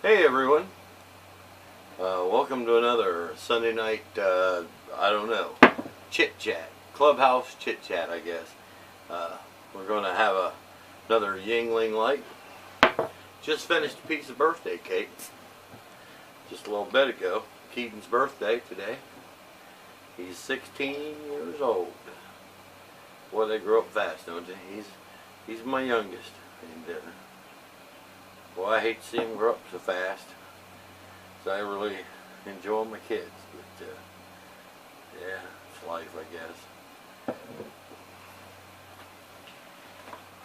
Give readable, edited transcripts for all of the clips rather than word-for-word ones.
Hey everyone, welcome to another Sunday night, I don't know, Chit-Chat, Clubhouse Chit-Chat I guess. We're going to have another Yingling light. Just finished a piece of birthday cake, just a little bit ago. Keaton's birthday today. He's 16 years old. Boy, they grow up fast, don't they? He's my youngest. And, boy, I hate to see him grow up so fast. So I really enjoy my kids. But, yeah, it's life, I guess.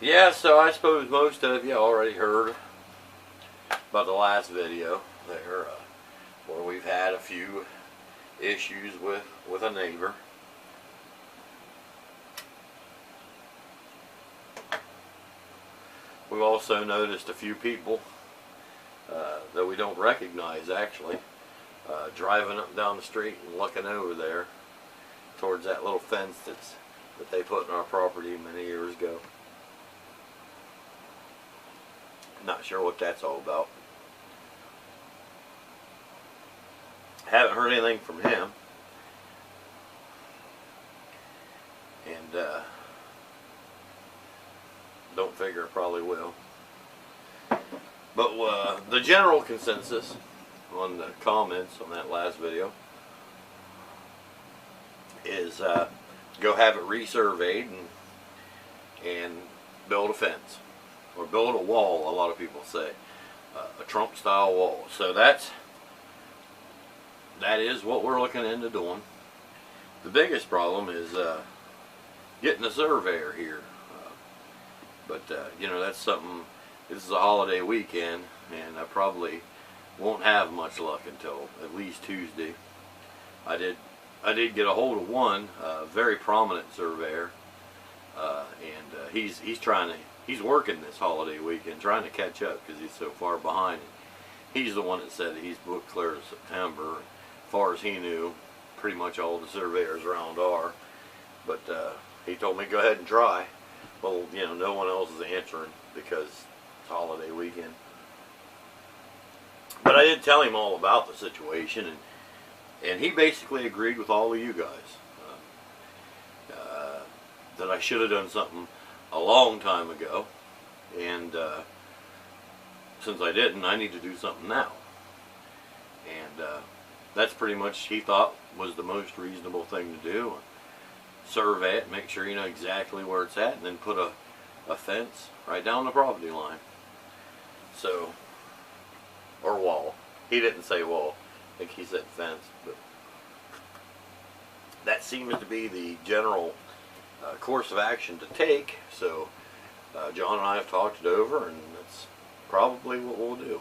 Yeah, so I suppose most of you already heard about the last video there, where we've had a few issues with a neighbor. We've also noticed a few people that we don't recognize actually driving up and down the street and looking over there towards that little fence that they put in our property many years ago. Not sure what that's all about. Haven't heard anything from him. And don't figure it probably will. But the general consensus on the comments on that last video is go have it resurveyed and build a fence. Or build a wall, a lot of people say. A Trump style wall. So that is what we're looking into doing. The biggest problem is getting a surveyor here. But you know, that's something. This is a holiday weekend, and I probably won't have much luck until at least Tuesday. I did get a hold of one very prominent surveyor, and he's working this holiday weekend, trying to catch up because he's so far behind. He's the one that said that he's booked clear to September. As far as he knew, pretty much all the surveyors around are. But he told me go ahead and try. Well, you know, no one else is answering because it's holiday weekend. But I did tell him all about the situation, and he basically agreed with all of you guys that I should have done something a long time ago, and since I didn't, I need to do something now. And that's pretty much, he thought, was the most reasonable thing to do. Survey it, make sure you know exactly where it's at, and then put a fence right down the property line. So, or wall. He didn't say wall. I think he said fence. But that seems to be the general course of action to take. So John and I have talked it over, and that's probably what we'll do.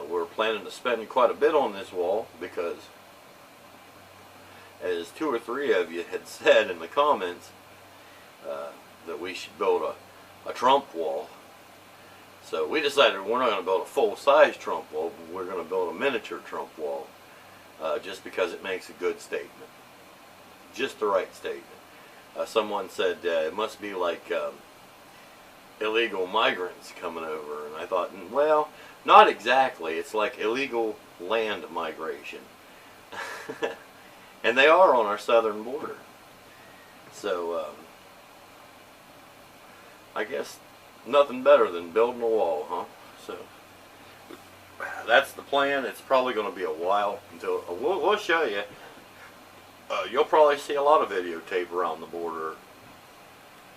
We're planning to spend quite a bit on this wall because, as 2 or 3 of you had said in the comments, that we should build a Trump wall. So we decided we're not going to build a full-size Trump wall, but we're going to build a miniature Trump wall, just because it makes a good statement. Just the right statement. Someone said it must be like illegal migrants coming over, and I thought, well, not exactly. It's like illegal land migration. And they are on our southern border. So, I guess nothing better than building a wall, huh? So, that's the plan. It's probably going to be a while until, we'll show you. You'll probably see a lot of videotape around the border.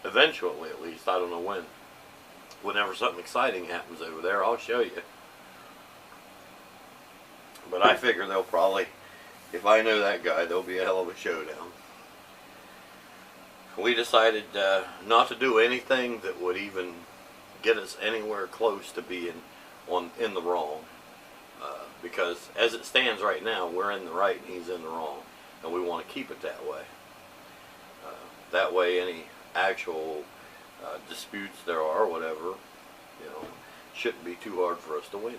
Eventually, at least. I don't know when. Whenever something exciting happens over there, I'll show you. But I figure they'll probably, if I know that guy, there'll be a hell of a showdown. We decided not to do anything that would even get us anywhere close to being in the wrong. Because as it stands right now, we're in the right and he's in the wrong. And we want to keep it that way. That way any actual disputes there are, whatever, you know, shouldn't be too hard for us to win.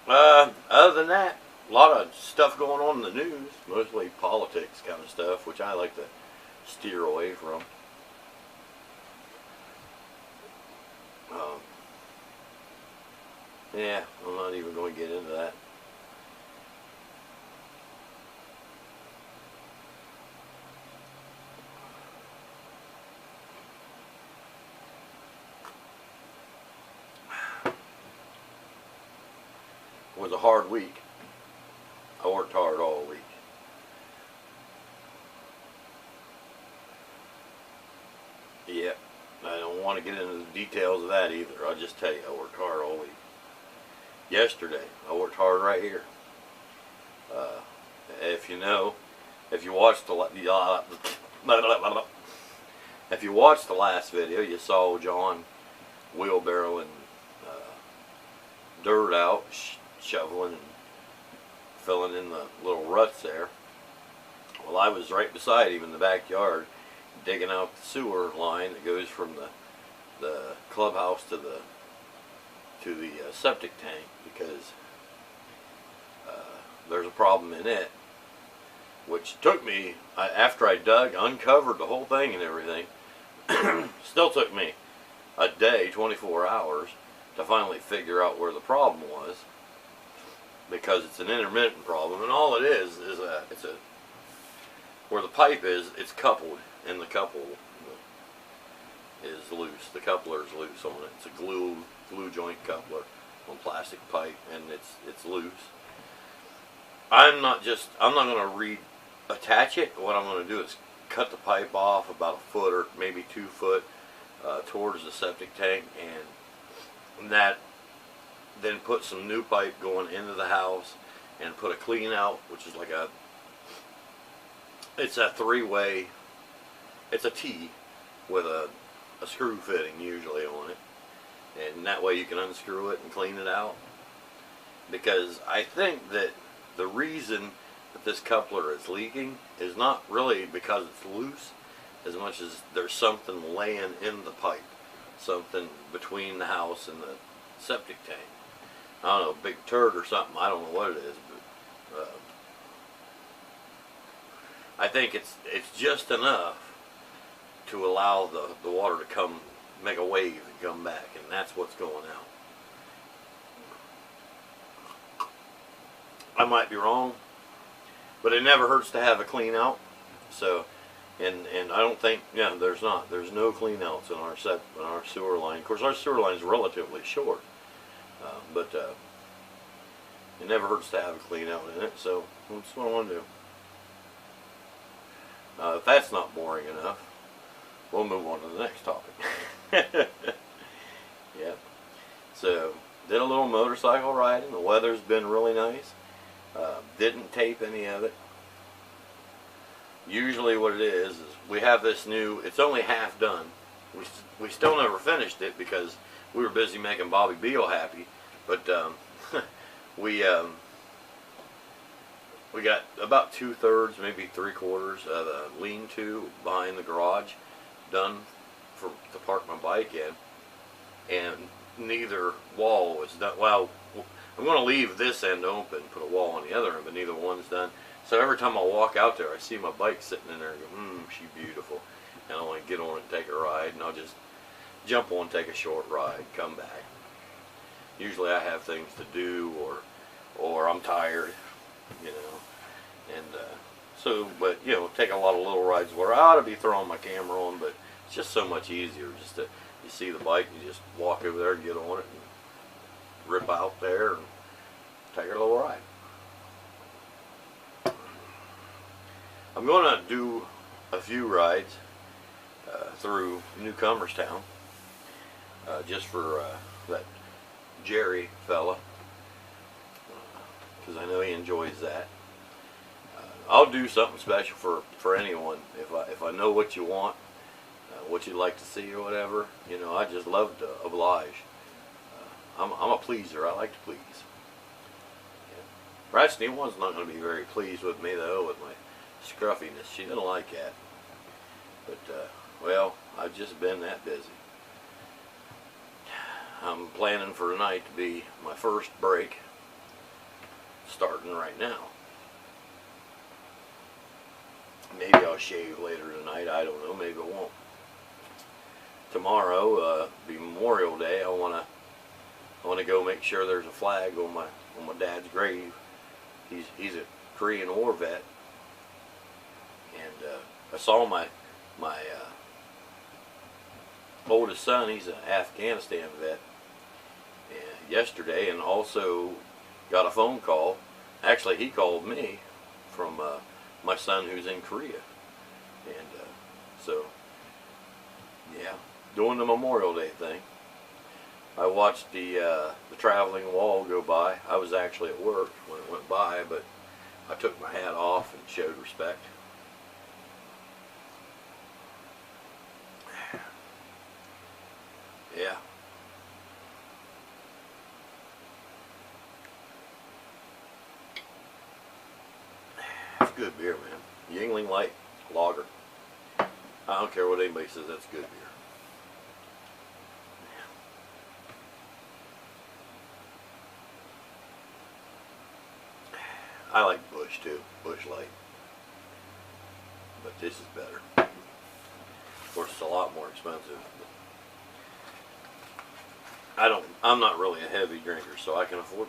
Other than that, a lot of stuff going on in the news, mostly politics kind of stuff, which I like to steer away from. Yeah, I'm not even going to get into that. It was a hard week. I worked hard all week. Yeah, I don't want to get into the details of that either. I'll just tell you, I worked hard all week. Yesterday, I worked hard right here. If you know, if you watched the if you watched the last video, you saw John wheelbarrowing dirt out, shoveling and filling in the little ruts there. Well, I was right beside him in the backyard, digging out the sewer line that goes from the clubhouse to the septic tank, because there's a problem in it, which took me, after I dug, uncovered the whole thing and everything, still took me a day, 24 hours, to finally figure out where the problem was, because it's an intermittent problem, and all it is where the pipe is, it's coupled, and the couple is loose. The coupler is loose on it. It's a glue joint coupler on plastic pipe, and it's loose. I'm not going to reattach it. What I'm going to do is cut the pipe off about a foot or maybe 2 foot towards the septic tank, and that then put some new pipe going into the house, and put a clean out, which is like it's a 3-way, it's a T with a screw fitting usually on it, and that way you can unscrew it and clean it out. Because I think that the reason that this coupler is leaking is not really because it's loose, as much as there's something laying in the pipe, something between the house and the septic tank. I don't know, big turd or something, I don't know what it is, but I think it's just enough to allow the water to come, make a wave and come back, and that's what's going out. I might be wrong, but it never hurts to have a clean out. So, and I don't think, there's no clean outs in our sewer line. Of course, our sewer line is relatively short, but it never hurts to have a clean out in it. So that's what I want to do. If that's not boring enough, we'll move on to the next topic. Yeah. So, did a little motorcycle riding. The weather's been really nice. Didn't tape any of it. Usually what it is we have this new, it's only half done. We still never finished it because we were busy making Bobby Beal happy. But we got about 2/3, maybe 3/4 of the lean-to behind the garage done to park my bike in, and neither wall was done. Well, I'm going to leave this end open, put a wall on the other end, but neither one's done. So every time I walk out there, I see my bike sitting in there and go, she's beautiful. And I want to get on and take a ride, and I'll just jump on, take a short ride, come back. Usually I have things to do, or I'm tired, and so, but take a lot of little rides where I ought to be throwing my camera on, but it's just so much easier just to, you see the bike, you just walk over there and get on it and rip out there and take a little ride. I'm going to do a few rides through Newcomerstown, just for that Jerry fella, because I know he enjoys that. I'll do something special for anyone if I know what you want, what you'd like to see or whatever. I just love to oblige. I'm a pleaser. I like to please. Yeah. Ratchney one's not going to be very pleased with me though, with my scruffiness. She doesn't like that. But well, I've just been that busy. I'm planning for tonight to be my first break, starting right now. Maybe I'll shave later tonight. I don't know. Maybe I won't. Tomorrow, be Memorial Day. I want to go make sure there's a flag on my dad's grave. He's a Korean War vet, and I saw my oldest son. He's an Afghanistan vet, and yesterday, and also got a phone call. Actually, he called me from my son who's in Korea, and so yeah, doing the Memorial Day thing. I watched the traveling wall go by. I was actually at work when it went by, but I took my hat off and showed respect. Yeah. It's good beer, man. Yingling Light Lager. I don't care what anybody says, that's good beer. I like Busch too, Busch Light. But this is better. Of course, it's a lot more expensive. I'm not really a heavy drinker, so I can afford,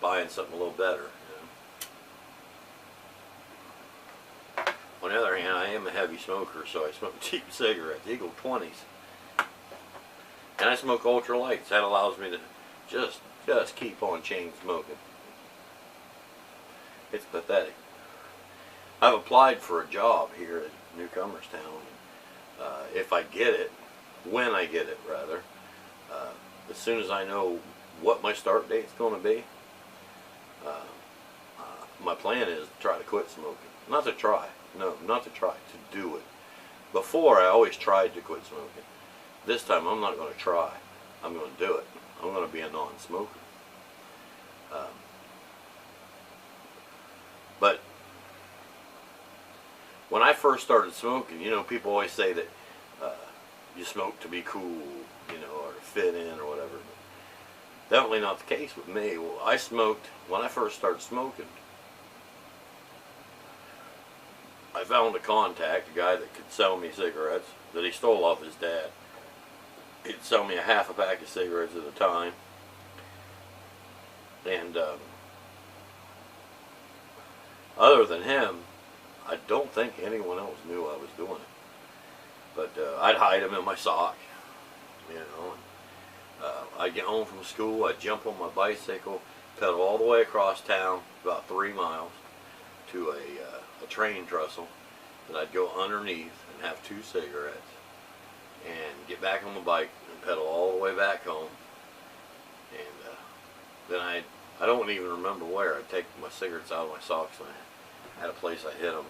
buying something a little better. On the other hand, I am a heavy smoker, so I smoke cheap cigarettes, Eagle 20s. And I smoke ultra lights. That allows me to just keep on chain smoking. It's pathetic. I've applied for a job here at Newcomerstown. If I get it, when I get it rather, as soon as I know what my start date's going to be, my plan is to try to quit smoking. Not to try, to do it. Before, I always tried to quit smoking. This time, I'm not going to try. I'm going to do it. I'm going to be a non-smoker. But when I first started smoking, people always say that you smoke to be cool, or fit in or whatever. Definitely not the case with me. Well, I smoked, when I first started smoking, I found a contact, a guy that could sell me cigarettes that he stole off his dad. He'd sell me a half a pack of cigarettes at a time. And other than him, I don't think anyone else knew I was doing it. But I'd hide them in my sock, And, I'd get home from school, I'd jump on my bicycle, pedal all the way across town, about 3 miles, to a train trestle that I'd go underneath and have 2 cigarettes, and get back on my bike and pedal all the way back home. And then I don't even remember where. I'd take my cigarettes out of my socks, and I had a place I hid them.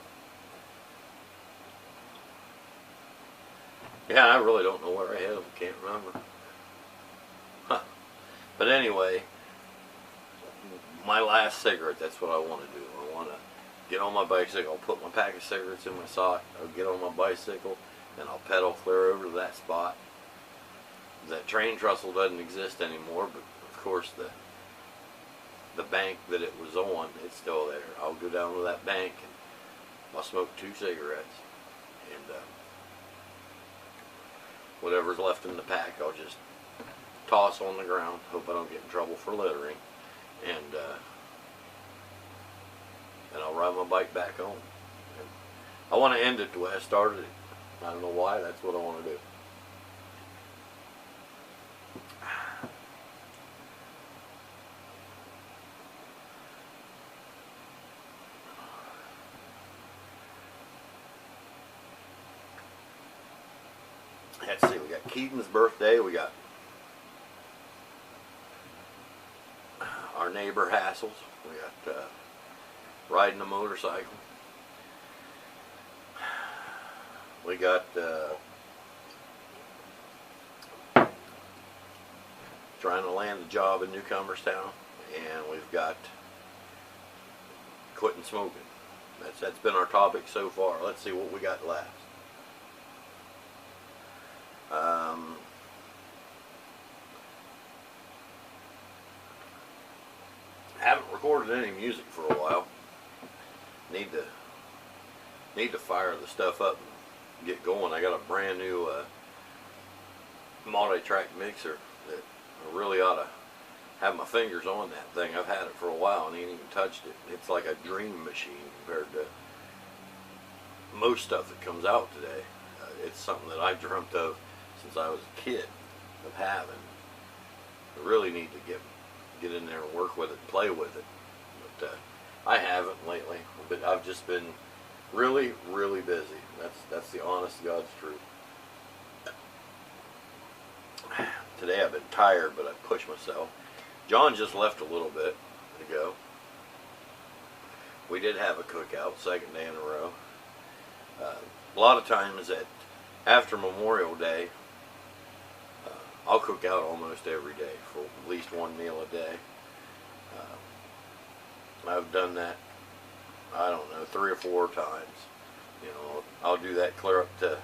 Yeah, I really don't know where I hid them. Can't remember. Huh. But anyway, my last cigarette, that's what I want to do. I want to get on my bicycle, I'll put my pack of cigarettes in my sock, I'll get on my bicycle, and I'll pedal clear over to that spot. That train trestle doesn't exist anymore, but of course the bank that it was on, it's still there. I'll go down to that bank and I'll smoke 2 cigarettes, and whatever's left in the pack I'll just toss on the ground, hope I don't get in trouble for littering, and I'll ride my bike back home. And I want to end it the way I started it. I don't know why, that's what I want to do. Let's see, we got Keaton's birthday, we got our neighbor Hassels, we got riding a motorcycle, we got trying to land a job in Newcomerstown, and we've got quitting smoking. That's been our topic so far. Let's see what we got left. Haven't recorded any music for a while. Need to fire the stuff up and get going. I got a brand new multi-track mixer that I really ought to have my fingers on that thing. I've had it for a while and ain't even touched it. It's like a dream machine compared to most stuff that comes out today. It's something that I've dreamt of since I was a kid of having. I really need to get in there and work with it and play with it. But I haven't lately. But I've just been really, really busy. That's the honest to God's truth. Today I've been tired, but I pushed myself. John just left a little bit ago. We did have a cookout, second day in a row. A lot of times after Memorial Day, I'll cook out almost every day for at least one meal a day. I've done that, I don't know, 3 or 4 times. You know, I'll do that clear up to,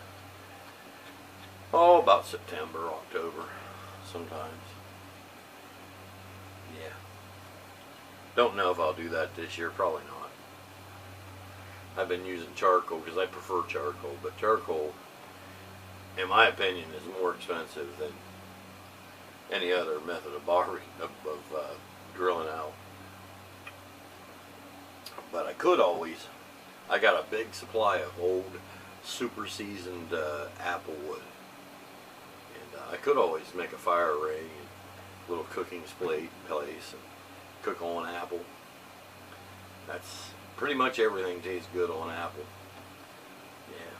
about September, October, sometimes. Yeah. Don't know if I'll do that this year, probably not. I've been using charcoal because I prefer charcoal, but charcoal, in my opinion, is more expensive than any other method of grilling out. But I got a big supply of old, super seasoned apple wood, and I could always make a fire ring and a little cooking place and cook on apple. That's pretty much everything tastes good on apple. Yeah.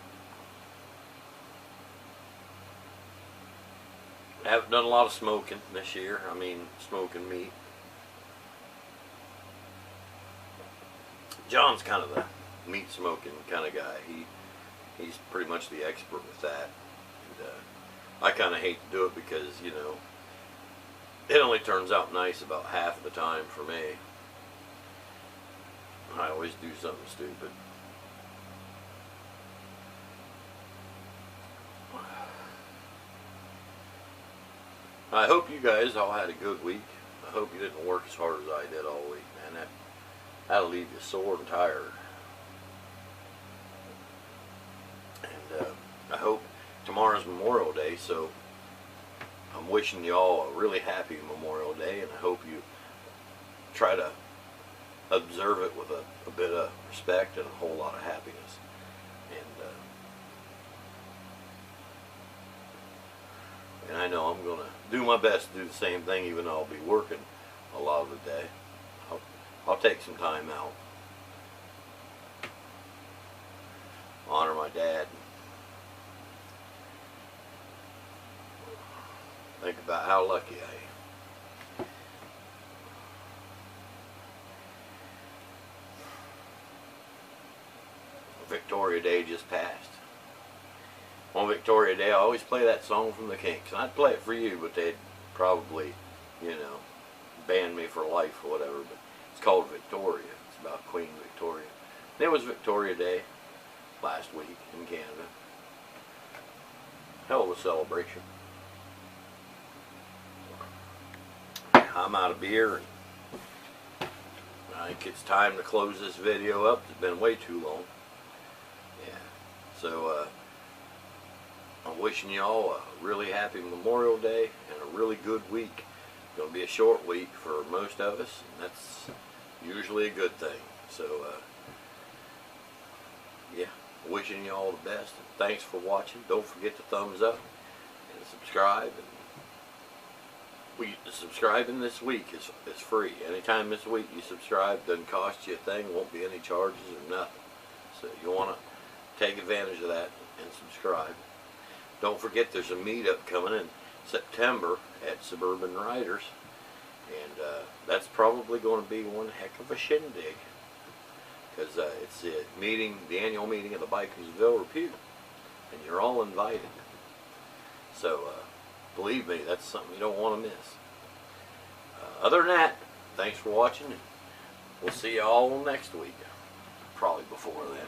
I haven't done a lot of smoking this year. I mean, smoking meat. John's kind of the meat smoking kind of guy. He's pretty much the expert with that. And I kind of hate to do it because, you know, it only turns out nice about half of the time for me. I always do something stupid. I hope you guys all had a good week. I hope you didn't work as hard as I did all week, man. That'll leave you sore and tired. And I hope tomorrow's Memorial Day, so I'm wishing you all a really happy Memorial Day, and I hope you try to observe it with a bit of respect and a whole lot of happiness. And I know I'm going to do my best to do the same thing, even though I'll be working a lot of the day. I'll take some time out. Honor my dad. Think about how lucky I am. Victoria Day just passed. On Victoria Day, I always play that song from the Kinks. And I'd play it for you, but they'd probably, you know, ban me for life or whatever. But it's called Victoria. It's about Queen Victoria. And it was Victoria Day last week in Canada. Hell of a celebration. I'm out of beer, and I think it's time to close this video up. It's been way too long. Yeah. So, I'm wishing you all a really happy Memorial Day and a really good week. It's going to be a short week for most of us, and that's usually a good thing. So, yeah, wishing you all the best. And thanks for watching. Don't forget to thumbs up and subscribe. And subscribing this week is free. Anytime this week you subscribe, doesn't cost you a thing, won't be any charges or nothing. So you want to take advantage of that and subscribe. Don't forget there's a meetup coming in September at Suburban Riders, and that's probably going to be one heck of a shindig, because it's the annual meeting of the Bikers of Ville Repute, and you're all invited. So believe me, that's something you don't want to miss. Other than that, thanks for watching, and we'll see you all next week, probably before then.